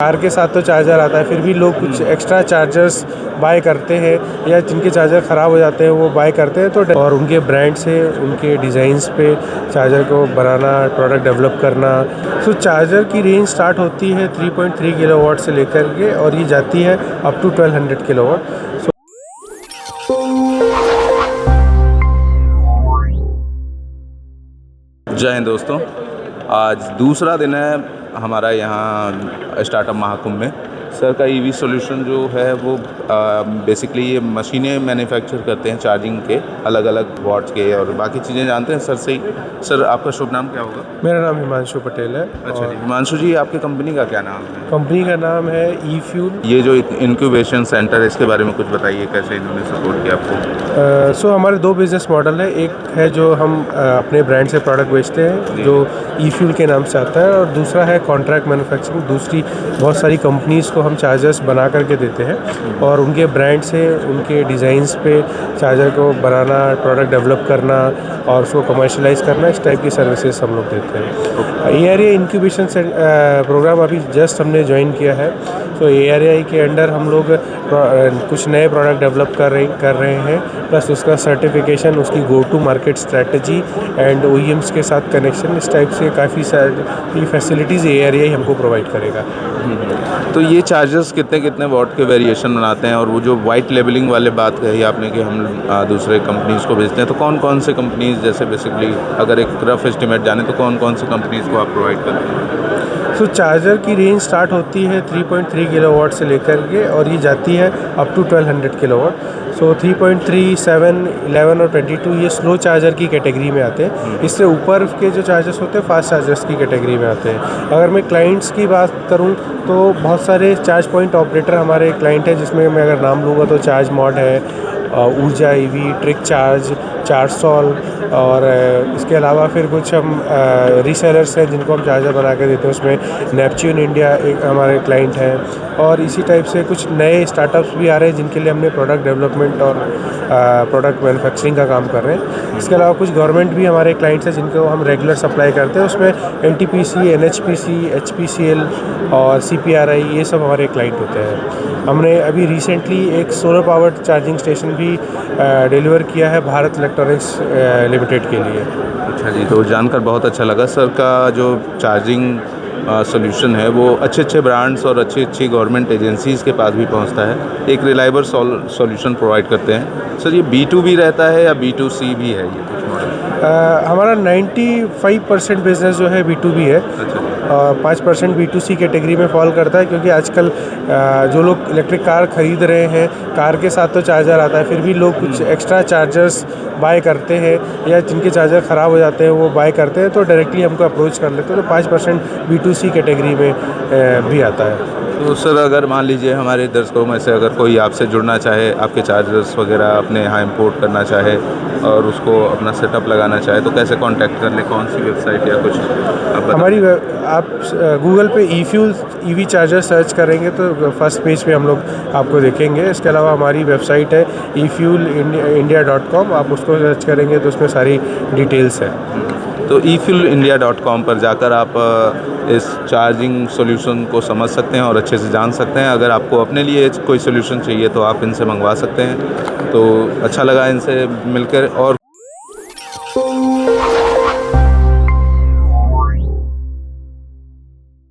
Car के साथ तो चार्जर आता है, फिर भी लोग कुछ एक्स्ट्रा चार्जर्स बाय करते हैं या जिनके चार्जर ख़राब हो जाते हैं वो बाय करते हैं। तो और उनके ब्रांड से उनके डिज़ाइंस पे चार्जर को बनाना, प्रोडक्ट डेवलप करना। तो चार्जर की रेंज स्टार्ट होती है 3.3 किलोवाट से लेकर के और ये जाती है अप टू 1200 किलोवाट। जय हिंद दोस्तों, आज दूसरा दिन है हमारा यहाँ स्टार्टअप महाकुंभ में। सर का ईवी सॉल्यूशन जो है वो बेसिकली ये मशीनें मैन्युफैक्चर करते हैं चार्जिंग के, अलग अलग वॉट्स के और बाकी चीज़ें जानते हैं सर से ही। सर आपका शुभ नाम क्या होगा? मेरा नाम हिमांशु पटेल है। अच्छा जी, हिमांशु जी आपकी कंपनी का क्या नाम है? कंपनी का नाम है ई फ्यूल। ये जो इंक्यूबेशन सेंटर है इसके बारे में कुछ बताइए, कैसे इन्होंने सपोर्ट किया आपको? सो हमारे दो बिज़नेस मॉडल है। एक है जो हम अपने ब्रांड से प्रोडक्ट बेचते हैं जो ई फ्यूल के नाम से आता है, और दूसरा है कॉन्ट्रैक्ट मैन्युफैक्चरिंग। दूसरी बहुत सारी कंपनीज़ को हम चार्जर्स बना करके देते हैं और उनके ब्रांड से उनके डिज़ाइंस पे चार्जर को बनाना, प्रोडक्ट डेवलप करना और उसको कमर्शलाइज़ करना, इस टाइप की सर्विसेज हम लोग देते हैं। एआरआई इंक्यूबेशन प्रोग्राम अभी जस्ट हमने ज्वाइन किया है। तो एआरआई के अंडर हम लोग कुछ नए प्रोडक्ट डेवलप कर रहे हैं, प्लस उसका सर्टिफिकेशन, उसकी go to market strategy and OEMs के साथ कनेक्शन, इस टाइप से काफ़ी सारी फैसिलिटीज़ एआरआई हमको प्रोवाइड करेगा। तो ये चार्जर्स कितने कितने वॉट के वेरिएशन बनाते हैं? और वो जो वाइट लेबलिंग वाले बात कही आपने कि हम दूसरे कंपनीज़ को भेजते हैं, तो कौन कौन से कंपनीज़, जैसे बेसिकली अगर एक रफ एस्टिमेट जाने तो कौन कौन सी कंपनीज़ को आप प्रोवाइड करते हैं? तो चार्जर की रेंज स्टार्ट होती है 3.3 किलोवाट से लेकर के और ये जाती है अप टू 1200 किलोवाट। सो 3.3, 7, 11 और 22 ये स्लो चार्जर की कैटेगरी में आते हैं। इससे ऊपर के जो चार्जर्स होते हैं फास्ट चार्जर्स की कैटेगरी में आते हैं। अगर मैं क्लाइंट्स की बात करूं तो बहुत सारे चार्ज पॉइंट ऑपरेटर हमारे क्लाइंट हैं, जिसमें मैं अगर नाम लूँगा तो चार्ज मॉड है, ऊर्जा ईवी, ट्रिक चार्ज, चार्जसॉल, और इसके अलावा फिर कुछ हम रीसेलर्स हैं जिनको हम चार्जर बना के देते हैं। उसमें नेपच्यून इंडिया एक हमारे क्लाइंट हैं, और इसी टाइप से कुछ नए स्टार्टअप्स भी आ रहे हैं जिनके लिए हमने प्रोडक्ट डेवलपमेंट और प्रोडक्ट मैन्युफैक्चरिंग का काम कर रहे हैं। इसके अलावा कुछ गवर्नमेंट भी हमारे क्लाइंट्स हैं जिनको हम रेगुलर सप्लाई करते हैं। उसमें एनटीपीसी, एनएचपीसी, एचपीसीएल और सीपीआरआई, ये सब हमारे क्लाइंट होते हैं। हमने अभी रिसेंटली एक सोलर पावर्ड चार्जिंग स्टेशन भी डिलीवर किया है भारत इलेक्ट्रॉनिक्स लिमिटेड के लिए। अच्छा जी, तो जानकर बहुत अच्छा लगा। सर का जो चार्जिंग सॉल्यूशन है वो अच्छे अच्छे ब्रांड्स और अच्छी अच्छी गवर्नमेंट एजेंसीज़ के पास भी पहुंचता है, एक रिलायबल सॉल्यूशन प्रोवाइड करते हैं। सर ये B2B रहता है या B2C भी है ये कुछ मॉडल? हमारा 95% बिजनेस जो है B2B है। अच्छा। 5% B2C कैटेगरी में फॉल करता है, क्योंकि आजकल जो लोग इलेक्ट्रिक कार ख़रीद रहे हैं, कार के साथ तो चार्जर आता है, फिर भी लोग कुछ एक्स्ट्रा चार्जर्स बाय करते हैं या जिनके चार्जर ख़राब हो जाते हैं वो बाय करते हैं, तो डायरेक्टली हमको अप्रोच कर लेते हैं। तो 5% B2C कैटेगरी में भी आता है। तो सर अगर मान लीजिए हमारे दर्शकों में से अगर कोई आपसे जुड़ना चाहे, आपके चार्जर्स वगैरह अपने यहाँ इंपोर्ट करना चाहे और उसको अपना सेटअप लगाना चाहे, तो कैसे कांटेक्ट कर ले? कौन सी वेबसाइट या कुछ आप हमारी आप गूगल पे ई फ्यूल ईवी चार्जर सर्च करेंगे तो फर्स्ट पेज पे हम लोग आपको देखेंगे। इसके अलावा हमारी वेबसाइट है efuelindia.com, आप उसको सर्च करेंगे तो उसमें सारी डिटेल्स है। तो efuelindia.com पर जाकर आप इस चार्जिंग सॉल्यूशन को समझ सकते हैं और अच्छे से जान सकते हैं। अगर आपको अपने लिए कोई सॉल्यूशन चाहिए तो आप इनसे मंगवा सकते हैं। तो अच्छा लगा इनसे मिलकर, और